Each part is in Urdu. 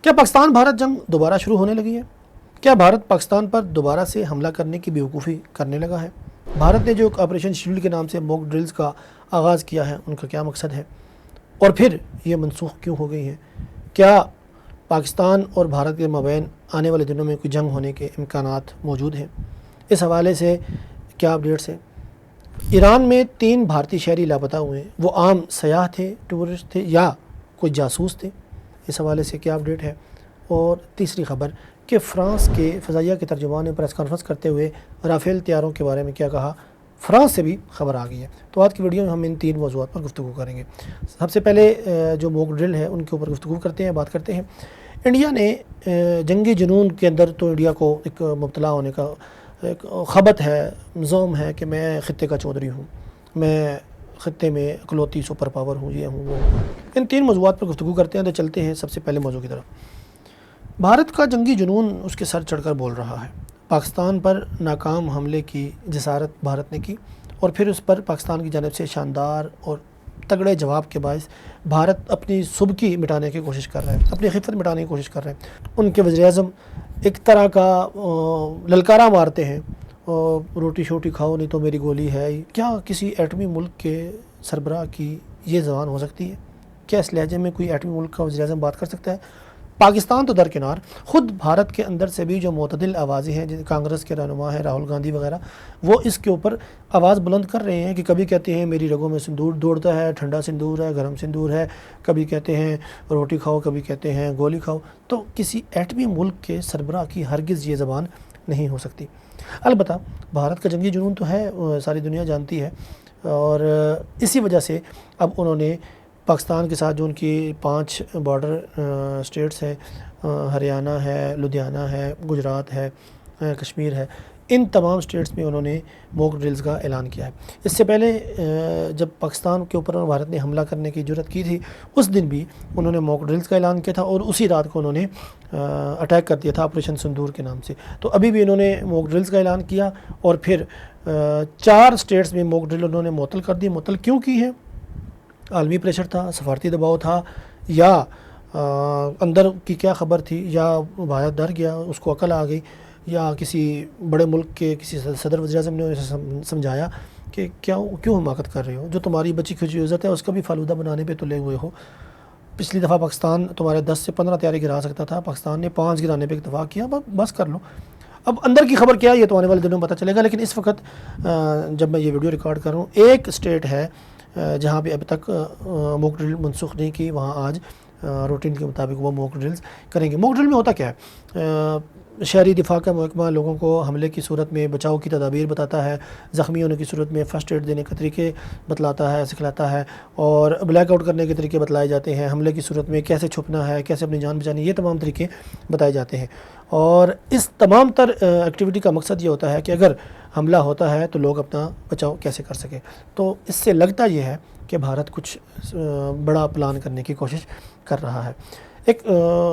کیا پاکستان بھارت جنگ دوبارہ شروع ہونے لگی ہے؟ کیا بھارت پاکستان پر دوبارہ سے حملہ کرنے کی بیوقوفی کرنے لگا ہے؟ بھارت نے جو آپریشن شیلڈ کے نام سے موک ڈرلز کا آغاز کیا ہے، ان کا کیا مقصد ہے؟ اور پھر یہ منسوخ کیوں ہو گئی ہیں؟ کیا پاکستان اور بھارت کے مابین آنے والے دنوں میں کوئی جنگ ہونے کے امکانات موجود ہیں؟ اس حوالے سے کیا اپڈیٹس ہیں؟ ایران میں 3 بھارتی شہری لاپتہ ہوئے ہیں، وہ عام سیاح تھے، ٹورسٹ تھے یا کوئی جاسوس تھے؟ اس حوالے سے کیا اپڈیٹ ہے؟ اور تیسری خبر کہ فرانس کے فضائیہ کے ترجمان نے پریس کانفرنس کرتے ہوئے رافیل طیاروں کے بارے میں کیا کہا؟ فرانس سے بھی خبر آ گئی ہے۔ تو آج کی ویڈیو میں ہم ان 3 موضوعات پر گفتگو کریں گے۔ سب سے پہلے جو موک ڈرل ہے ان کے اوپر گفتگو کرتے ہیں، بات کرتے ہیں۔ انڈیا نے جنگی جنون کے اندر تو انڈیا کو ایک مبتلا ہونے کا ایک خبت ہے، زوم ہے کہ میں خطے کا چودھری ہوں، میں خطے میں اکلوتی سپر پاور ہوں، یہ ہوں وہ ہوں۔ ان 3 موضوعات پر گفتگو کرتے ہیں۔ تو چلتے ہیں سب سے پہلے موضوع کی طرف۔ بھارت کا جنگی جنون اس کے سر چڑھ کر بول رہا ہے۔ پاکستان پر ناکام حملے کی جسارت بھارت نے کی اور پھر اس پر پاکستان کی جانب سے شاندار اور تگڑے جواب کے باعث بھارت اپنی سبکی مٹانے کی کوشش کر رہا ہے، اپنی خفت مٹانے کی کوشش کر رہے ہیں۔ ان کے وزیر اعظم ایک طرح کا للکارہ مارتے ہیں، روٹی شوٹی کھاؤ نہیں تو میری گولی ہے۔ کیا کسی ایٹمی ملک کے سربراہ کی یہ زبان ہو سکتی ہے؟ کیا اس لہجے میں کوئی ایٹمی ملک کا وزیر اعظم بات کر سکتا ہے؟ پاکستان تو درکنار، خود بھارت کے اندر سے بھی جو معتدل آوازیں ہیں، جیسے کانگریس کے رہنما ہیں راہل گاندھی وغیرہ، وہ اس کے اوپر آواز بلند کر رہے ہیں کہ کبھی کہتے ہیں میری رگوں میں سندور دوڑتا ہے، ٹھنڈا سندور ہے، گرم سندور ہے، کبھی کہتے ہیں روٹی کھاؤ، کبھی کہتے ہیں گولی کھاؤ۔ تو کسی ایٹمی ملک کے سربراہ کی ہرگز یہ زبان نہیں ہو سکتی۔ البتہ بھارت کا جنگی جنون تو ہے، ساری دنیا جانتی ہے، اور اسی وجہ سے اب انہوں نے پاکستان کے ساتھ جو ان کی 5 بارڈر اسٹیٹس ہیں، ہریانہ ہے، لدھیانہ ہے، گجرات ہے، کشمیر ہے، ان تمام اسٹیٹس میں انہوں نے موک ڈرلز کا اعلان کیا ہے۔ اس سے پہلے جب پاکستان کے اوپر بھارت نے حملہ کرنے کی جرات کی تھی، اس دن بھی انہوں نے موک ڈرلز کا اعلان کیا تھا اور اسی رات کو انہوں نے اٹیک کر دیا تھا آپریشن سندور کے نام سے۔ تو ابھی بھی انہوں نے موک ڈرلز کا اعلان کیا اور پھر 4 اسٹیٹس میں موک ڈرل انہوں نے معطل کر دی۔ معطل کیوں کی ہے؟ عالمی پریشر تھا، سفارتی دباؤ تھا، یا اندر کی کیا خبر تھی، یا بھارت ڈر گیا، اس کو عقل آ گئی، یا کسی بڑے ملک کے کسی صدر وزیر اعظم نے اسے سمجھایا کہ کیوں حماقت کر رہے ہو، جو تمہاری بچی کھچی عزت ہے اس کا بھی فالودہ بنانے پہ تلے ہوئے ہو۔ پچھلی دفعہ پاکستان تمہارے 10 سے 15 طیارے گرا سکتا تھا، پاکستان نے 5 گرانے پہ اتفاق کیا، بس کر لو۔ اب اندر کی خبر کیا ہے یہ تو آنے والے دنوں میں پتہ چلے گا، لیکن اس وقت جب میں یہ ویڈیو ریکارڈ کر رہا ہوں، ایک اسٹیٹ ہے جہاں پہ ابھی تک موک ڈرل منسوخ نہیں کی، وہاں آج روٹین کے مطابق وہ موک ڈرلز کریں گے۔ موک ڈرل میں ہوتا کیا ہے؟ شہری دفاع کا محکمہ لوگوں کو حملے کی صورت میں بچاؤ کی تدابیر بتاتا ہے، زخمی ہونے کی صورت میں فرسٹ ایڈ دینے کے طریقے بتلاتا ہے، سکھلاتا ہے، اور بلیک آؤٹ کرنے کے طریقے بتلائے جاتے ہیں، حملے کی صورت میں کیسے چھپنا ہے، کیسے اپنی جان بچانی، یہ تمام طریقے بتائے جاتے ہیں۔ اور اس تمام تر ایکٹیویٹی کا مقصد یہ ہوتا ہے کہ اگر حملہ ہوتا ہے تو لوگ اپنا بچاؤ کیسے کر سکیں۔ تو اس سے لگتا یہ ہے کہ بھارت کچھ بڑا پلان کرنے کی کوشش کر رہا ہے۔ ایک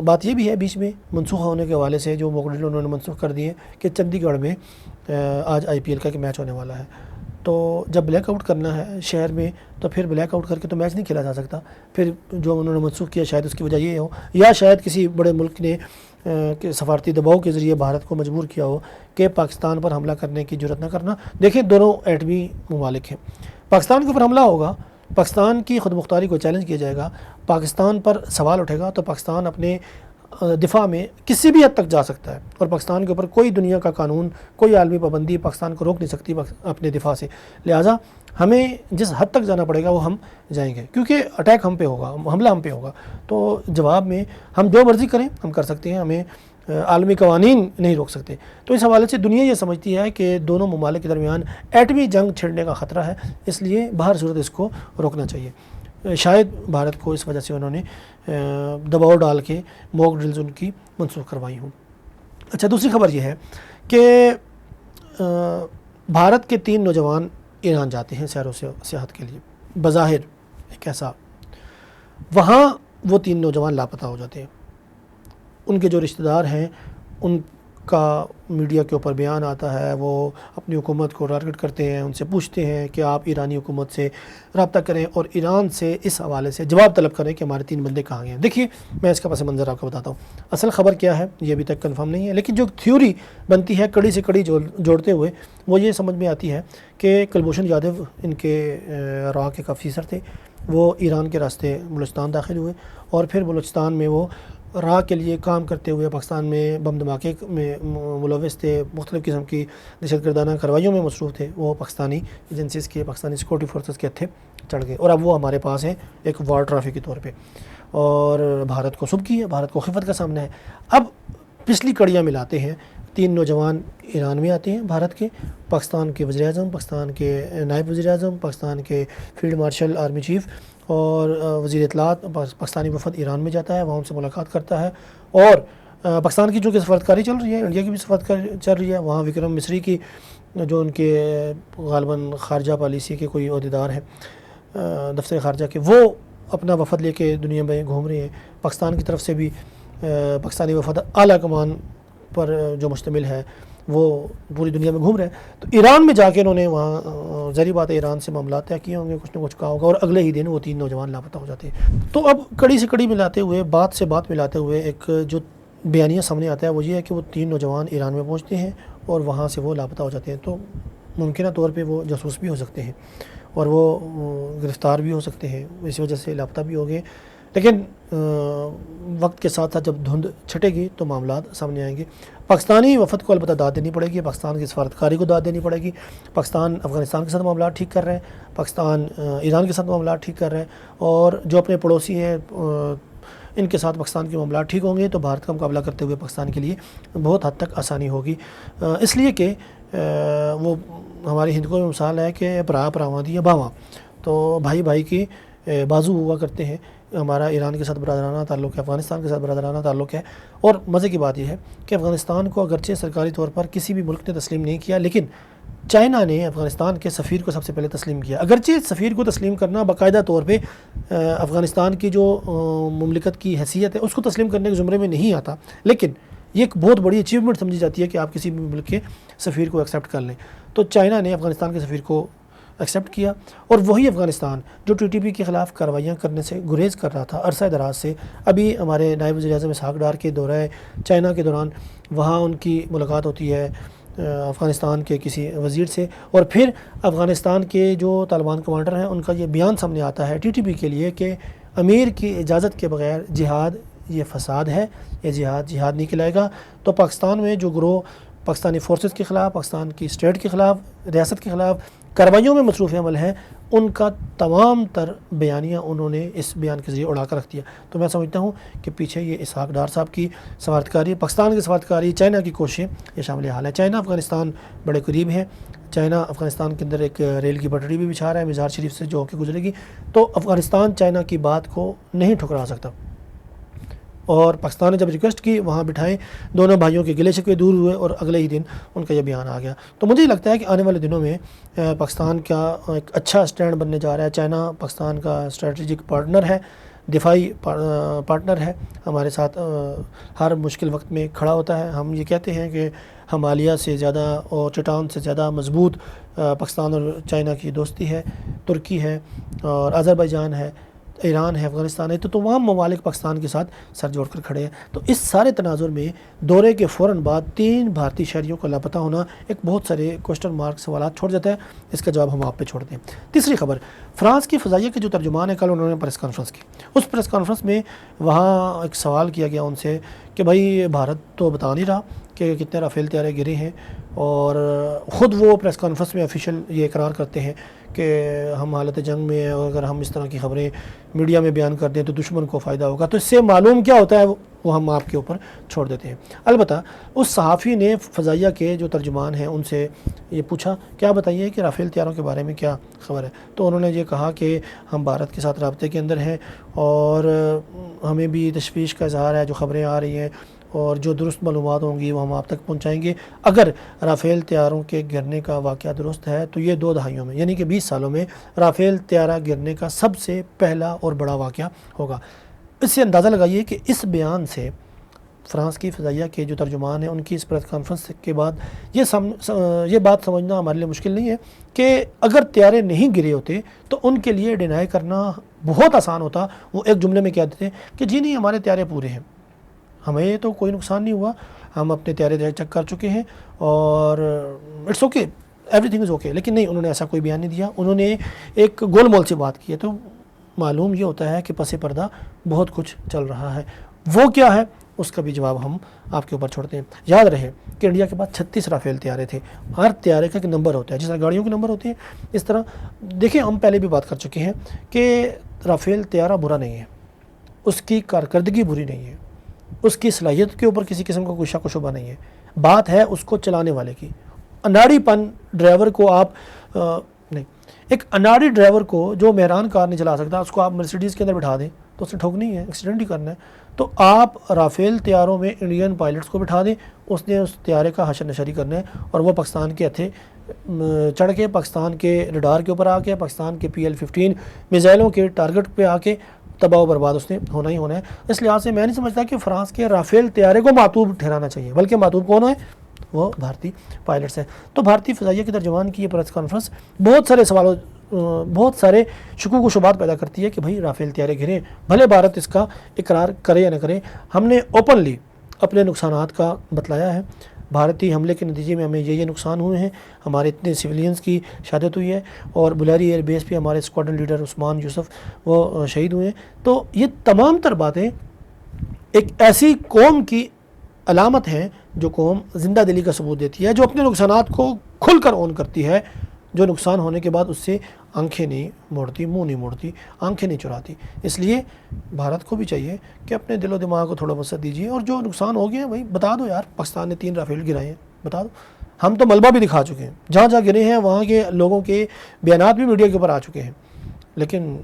بات یہ بھی ہے بیچ میں منسوخ ہونے کے حوالے سے، جو موک ڈرل انہوں نے منسوخ کر دیے کہ چندی گڑھ میں آج IPL کا ایک میچ ہونے والا ہے، تو جب بلیک آؤٹ کرنا ہے شہر میں تو پھر بلیک آؤٹ کر کے تو میچ نہیں کھیلا جا سکتا۔ پھر جو انہوں نے منسوخ کیا شاید اس کی وجہ یہ ہو، یا شاید کسی بڑے ملک نے سفارتی دباؤ کے ذریعے بھارت کو مجبور کیا ہو کہ پاکستان پر حملہ کرنے کی جرات نہ کرنا۔ دیکھیں دونوں ایٹمی ممالک ہیں، پاکستان کے اوپر حملہ ہوگا، پاکستان کی خود مختاری کو چیلنج کیا جائے گا، پاکستان پر سوال اٹھے گا، تو پاکستان اپنے دفاع میں کسی بھی حد تک جا سکتا ہے، اور پاکستان کے اوپر کوئی دنیا کا قانون، کوئی عالمی پابندی پاکستان کو روک نہیں سکتی اپنے دفاع سے۔ لہٰذا ہمیں جس حد تک جانا پڑے گا وہ ہم جائیں گے، کیونکہ اٹیک ہم پہ ہوگا، حملہ ہم پہ ہوگا، تو جواب میں ہم جو مرضی کریں ہم کر سکتے ہیں، ہمیں عالمی قوانین نہیں روک سکتے۔ تو اس حوالے سے دنیا یہ سمجھتی ہے کہ دونوں ممالک کے درمیان ایٹمی جنگ چھڑنے کا خطرہ ہے، اس لیے بہر صورت اس کو روکنا چاہیے۔ شاید بھارت کو اس وجہ سے انہوں نے دباؤ ڈال کے موک ڈرلز ان کی منسوخ کروائی ہوں۔ اچھا، دوسری خبر یہ ہے کہ بھارت کے 3 نوجوان ایران جاتے ہیں سیر و سیاحت کے لیے، بظاہر ایک ایسا، وہاں وہ 3 نوجوان لاپتہ ہو جاتے ہیں۔ ان کے جو رشتہ دار ہیں ان کا میڈیا کے اوپر بیان آتا ہے، وہ اپنی حکومت کو ٹارگٹ کرتے ہیں، ان سے پوچھتے ہیں کہ آپ ایرانی حکومت سے رابطہ کریں اور ایران سے اس حوالے سے جواب طلب کریں کہ ہمارے 3 بندے کہاں گئے ہیں۔ دیکھیے میں اس کا پس منظر آپ کو بتاتا ہوں، اصل خبر کیا ہے یہ ابھی تک کنفرم نہیں ہے، لیکن جو تھیوری بنتی ہے کڑی سے کڑی جوڑتے ہوئے وہ یہ سمجھ میں آتی ہے کہ کلبھوشن یادو ان کے را کے کافی تھے، وہ ایران کے راستے بلوچستان داخل ہوئے اور پھر بلوچستان میں وہ راہ کے لیے کام کرتے ہوئے پاکستان میں بم دھماکے میں ملوث تھے، مختلف قسم کی دہشت گردانہ کارروائیوں میں مصروف تھے، وہ پاکستانی ایجنسیز کے، پاکستانی سیکورٹی فورسز کے ہتھے چڑھ گئے اور اب وہ ہمارے پاس ہیں ایک وار ٹرافی کے طور پہ، اور بھارت کو سبکی ہے، بھارت کو خفت کا سامنا ہے۔ اب پچھلی کڑیاں ملاتے ہیں، 3 نوجوان ایران میں آتے ہیں بھارت کے، پاکستان کے وزیر اعظم، پاکستان کے نائب وزیر اعظم، پاکستان کے فیلڈ مارشل آرمی چیف اور وزیر اطلاعات، پاکستانی وفد ایران میں جاتا ہے، وہاں ان سے ملاقات کرتا ہے، اور پاکستان کی جو کہ سفارتکاری چل رہی ہے، انڈیا کی بھی سفارتکاری چل رہی ہے، وہاں وکرم مصری کی جو ان کے غالباً خارجہ پالیسی کے کوئی عہدیدار ہیں دفتر خارجہ کے، وہ اپنا وفد لے کے دنیا میں گھوم رہے ہیں۔ پاکستان کی طرف سے بھی پاکستانی وفد اعلیٰ کمان پر جو مشتمل ہے وہ پوری دنیا میں گھوم رہے ہیں، تو ایران میں جا کے انہوں نے وہاں ظاہری بات ہے ایران سے معاملات طے کیے ہوں گے، کچھ نہ کچھ کہا ہوگا، اور اگلے ہی دن وہ 3 نوجوان لاپتہ ہو جاتے ہیں۔ تو اب کڑی سے کڑی ملاتے ہوئے، بات سے بات ملاتے ہوئے ایک جو بیانیہ سامنے آتا ہے وہ یہ ہے کہ وہ 3 نوجوان ایران میں پہنچتے ہیں اور وہاں سے وہ لاپتہ ہو جاتے ہیں، تو ممکنہ طور پہ وہ جاسوس بھی ہو سکتے ہیں اور وہ گرفتار بھی ہو سکتے ہیں، اس وجہ سے لاپتہ بھی ہو گئے، لیکن وقت کے ساتھ ساتھ جب دھند چھٹے گی تو معاملات سامنے آئیں گے۔ پاکستانی وفد کو البتہ داد دینی پڑے گی، پاکستان کی سفارتکاری کو داد دینی پڑے گی، پاکستان افغانستان کے ساتھ معاملات ٹھیک کر رہے ہیں، پاکستان ایران کے ساتھ معاملات ٹھیک کر رہے ہیں، اور جو اپنے پڑوسی ہیں ان کے ساتھ پاکستان کے معاملات ٹھیک ہوں گے تو بھارت کا مقابلہ کرتے ہوئے پاکستان کے لیے بہت حد تک آسانی ہوگی، اس لیے کہ وہ ہماری ہندکوں میں مثال ہے کہ پرا پراواں دی باواں، تو بھائی بھائی کی بازو ہوا کرتے ہیں۔ ہمارا ایران کے ساتھ برادرانہ تعلق ہے، افغانستان کے ساتھ برادرانہ تعلق ہے، اور مزے کی بات یہ ہے کہ افغانستان کو اگرچہ سرکاری طور پر کسی بھی ملک نے تسلیم نہیں کیا، لیکن چائنا نے افغانستان کے سفیر کو سب سے پہلے تسلیم کیا۔ اگرچہ سفیر کو تسلیم کرنا باقاعدہ طور پہ افغانستان کی جو مملکت کی حیثیت ہے اس کو تسلیم کرنے کے زمرے میں نہیں آتا، لیکن یہ ایک بہت بڑی اچیومنٹ سمجھی جاتی ہے کہ آپ کسی بھی ملک کے سفیر کو ایکسیپٹ کر لیں۔ تو چائنا نے افغانستان کے سفیر کو ایکسیپٹ کیا، اور وہی افغانستان جو ٹی ٹی پی کے خلاف کارروائیاں کرنے سے گریز کر رہا تھا عرصہ دراز سے، ابھی ہمارے نائب وزیر اعظم اسحاق ڈار کے دورہ چائنا کے دوران وہاں ان کی ملاقات ہوتی ہے افغانستان کے کسی وزیر سے، اور پھر افغانستان کے جو طالبان کمانڈر ہیں ان کا یہ بیان سامنے آتا ہے ٹی ٹی پی کے لیے کہ امیر کی اجازت کے بغیر جہاد یہ فساد ہے، یہ جہاد نہیں کھلائے گا۔ تو پاکستان میں جو گروہ پاکستانی فورسز کے خلاف، پاکستان کی اسٹیٹ کے خلاف، ریاست کے خلاف کارروائیوں میں مصروف عمل ہے، ان کا تمام تر بیانیہ انہوں نے اس بیان کے ذریعے اڑا کر رکھ دیا۔ تو میں سمجھتا ہوں کہ پیچھے یہ اسحاق ڈار صاحب کی سفارتکاری، پاکستان کی سفارتکاری، چائنا کی کوششیں یہ شامل حال ہے۔ چائنا افغانستان بڑے قریب ہے، چائنا افغانستان کے اندر ایک ریل کی پٹڑی بھی بچھا رہا ہے مزار شریف سے جو ہو کے گزرے گی، تو افغانستان چائنا کی بات کو نہیں ٹھکرا سکتا، اور پاکستان نے جب ریکویسٹ کی وہاں بٹھائے، دونوں بھائیوں کے گلے شکوے دور ہوئے اور اگلے ہی دن ان کا یہ بیان آ گیا۔ تو مجھے لگتا ہے کہ آنے والے دنوں میں پاکستان کا ایک اچھا سٹینڈ بننے جا رہا ہے۔ چائنا پاکستان کا اسٹریٹجک پارٹنر ہے، دفاعی پارٹنر ہے، ہمارے ساتھ ہر مشکل وقت میں کھڑا ہوتا ہے۔ ہم یہ کہتے ہیں کہ ہمالیہ سے زیادہ اور چٹان سے زیادہ مضبوط پاکستان اور چائنا کی دوستی ہے، ترکی ہے اور آذربائیجان ہے، ایران ہے، افغانستان ہے، تو تمام ممالک پاکستان کے ساتھ سر جوڑ کر کھڑے ہیں۔ تو اس سارے تناظر میں دورے کے فوراً بعد 3 بھارتی شہریوں کا لاپتہ ہونا ایک بہت سارے کوشچن مارک سوالات چھوڑ جاتا ہے، اس کا جواب ہم آپ پہ چھوڑتے ہیں۔ تیسری خبر، فرانس کی فضائیہ کے جو ترجمان ہیں کل انہوں نے پریس کانفرنس کی، اس پریس کانفرنس میں وہاں ایک سوال کیا گیا ان سے کہ بھائی بھارت تو بتا نہیں رہا کہ کتنے رافیل طیارے گرے ہیں، اور خود وہ پریس کانفرنس میں آفیشیل یہ اقرار کرتے ہیں کہ ہم حالت جنگ میں ہیں، اور اگر ہم اس طرح کی خبریں میڈیا میں بیان کر دیں تو دشمن کو فائدہ ہوگا۔ تو اس سے معلوم کیا ہوتا ہے وہ ہم آپ کے اوپر چھوڑ دیتے ہیں۔ البتہ اس صحافی نے فضائیہ کے جو ترجمان ہیں ان سے یہ پوچھا کیا بتائیے کہ رافیل طیاروں کے بارے میں کیا خبر ہے، تو انہوں نے یہ کہا کہ ہم بھارت کے ساتھ رابطے کے اندر ہیں، اور ہمیں بھی تشویش کا اظہار ہے جو خبریں آ رہی ہیں، اور جو درست معلومات ہوں گی وہ ہم آپ تک پہنچائیں گے۔ اگر رافیل طیاروں کے گرنے کا واقعہ درست ہے تو یہ 2 دہائیوں میں یعنی کہ 20 سالوں میں رافیل طیارہ گرنے کا سب سے پہلا اور بڑا واقعہ ہوگا۔ اس سے اندازہ لگائیے کہ اس بیان سے فرانس کی فضائیہ کے جو ترجمان ہیں ان کی اس پریس کانفرنس کے بعد یہ بات سمجھنا ہمارے لیے مشکل نہیں ہے کہ اگر طیارے نہیں گرے ہوتے تو ان کے لیے ڈینائی کرنا بہت آسان ہوتا. وہ ایک جملے میں کہہ دیتے کہ جی نہیں ہمارے طیارے پورے ہیں, ہمیں تو کوئی نقصان نہیں ہوا, ہم اپنے طیارے چیک کر چکے ہیں اور it's okay, everything is okay. لیکن نہیں, انہوں نے ایسا کوئی بیان نہیں دیا. انہوں نے ایک گول مول سے بات کی ہے. تو معلوم یہ ہوتا ہے کہ پس پردہ بہت کچھ چل رہا ہے. وہ کیا ہے اس کا بھی جواب ہم آپ کے اوپر چھوڑتے ہیں. یاد رہے کہ انڈیا کے پاس 36 رافیل طیارے تھے. ہر طیارے کا ایک نمبر ہوتا ہے, جس طرح گاڑیوں کے نمبر ہوتے ہیں اس طرح. دیکھیں ہم پہلے بھی بات کر چکے ہیں کہ رافیل طیارہ برا نہیں ہے, اس کی کارکردگی بری نہیں ہے, اس کی صلاحیت کے اوپر کسی قسم کا کوئی شک و شبہ نہیں ہے. بات ہے اس کو چلانے والے کی. اناڑی پن ڈرائیور کو آپ نہیں, ایک اناڑی ڈرائیور کو جو مہران کار نہیں چلا سکتا اس کو آپ مرسیڈیز کے اندر بٹھا دیں تو اس نے ٹھوکنی ہے, ایکسیڈنٹ ہی کرنا ہے. تو آپ رافیل طیاروں میں انڈین پائلٹس کو بٹھا دیں, اس نے اس طیارے کا حشر نشری کرنا ہے اور وہ پاکستان کے ہتھے چڑھ کے, پاکستان کے ریڈار کے اوپر آ کے, پاکستان کے PL-15 میزائلوں کے ٹارگٹ پہ آ کے تباہ و برباد اس نے ہونا ہی ہونا ہے. اس لحاظ سے میں نہیں سمجھتا کہ فرانس کے رافیل طیارے کو معطوب ٹھہرانا چاہیے, بلکہ معطوب کون ہے, وہ بھارتی پائلٹس ہیں. تو بھارتی فضائیہ کے ترجمان کی یہ پریس کانفرنس بہت سارے شکوک و شبہات پیدا کرتی ہے کہ بھائی رافیل طیارے گرے, بھلے بھارت اس کا اقرار کرے یا نہ کرے. ہم نے اوپنلی اپنے نقصانات کا بتلایا ہے. بھارتی حملے کے نتیجے میں ہمیں یہ نقصان ہوئے ہیں, ہمارے اتنے سویلینز کی شہادت ہوئی ہے, اور بلیاری ایئر بیس پہ ہمارے اسکواڈرن لیڈر عثمان یوسف وہ شہید ہوئے ہیں. تو یہ تمام تر باتیں ایک ایسی قوم کی علامت ہیں جو قوم زندہ دلی کا ثبوت دیتی ہے, جو اپنے نقصانات کو کھل کر اون کرتی ہے, جو نقصان ہونے کے بعد اس سے آنکھیں نہیں موڑتی, منہ نہیں موڑتی, آنکھیں نہیں چراتی. اس لیے بھارت کو بھی چاہیے کہ اپنے دل و دماغ کو تھوڑا وسعت دیجیے, اور جو نقصان ہو گیا ہے بھائی بتا دو یار, پاکستان نے 3 رافیل گرائے ہیں, بتا دو. ہم تو ملبہ بھی دکھا چکے ہیں, جہاں جہاں گرے ہیں وہاں کے لوگوں کے بیانات بھی میڈیا کے اوپر آ چکے ہیں. لیکن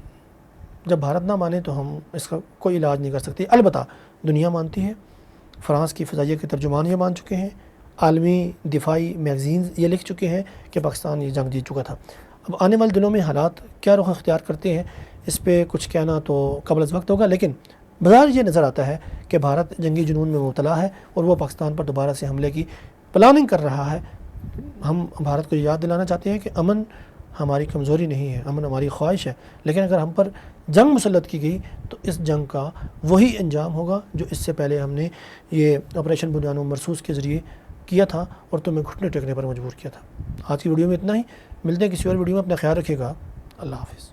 جب بھارت نہ مانے تو ہم اس کا کوئی علاج نہیں کر سکتے. البتہ دنیا مانتی ہے, فرانس کی فضائیہ کے ترجمان یہ مان چکے ہیں, عالمی دفاعی میگزینز یہ لکھ چکے ہیں کہ پاکستان یہ جنگ جیت چکا تھا. اب آنے والے دنوں میں حالات کیا رخ اختیار کرتے ہیں اس پہ کچھ کہنا تو قبل از وقت ہوگا, لیکن بظاہر یہ نظر آتا ہے کہ بھارت جنگی جنون میں مبتلا ہے اور وہ پاکستان پر دوبارہ سے حملے کی پلاننگ کر رہا ہے. ہم بھارت کو یاد دلانا چاہتے ہیں کہ امن ہماری کمزوری نہیں ہے, امن ہماری خواہش ہے, لیکن اگر ہم پر جنگ مسلط کی گئی تو اس جنگ کا وہی انجام ہوگا جو اس سے پہلے ہم نے یہ آپریشن بنیان مرصوص کے ذریعے کیا تھا اور تمہیں گھٹنے ٹیکنے پر مجبور کیا تھا. آج کی ویڈیو میں اتنا ہی, ملتے ہیں کسی اور ویڈیو میں. اپنا خیال رکھیے گا. اللہ حافظ.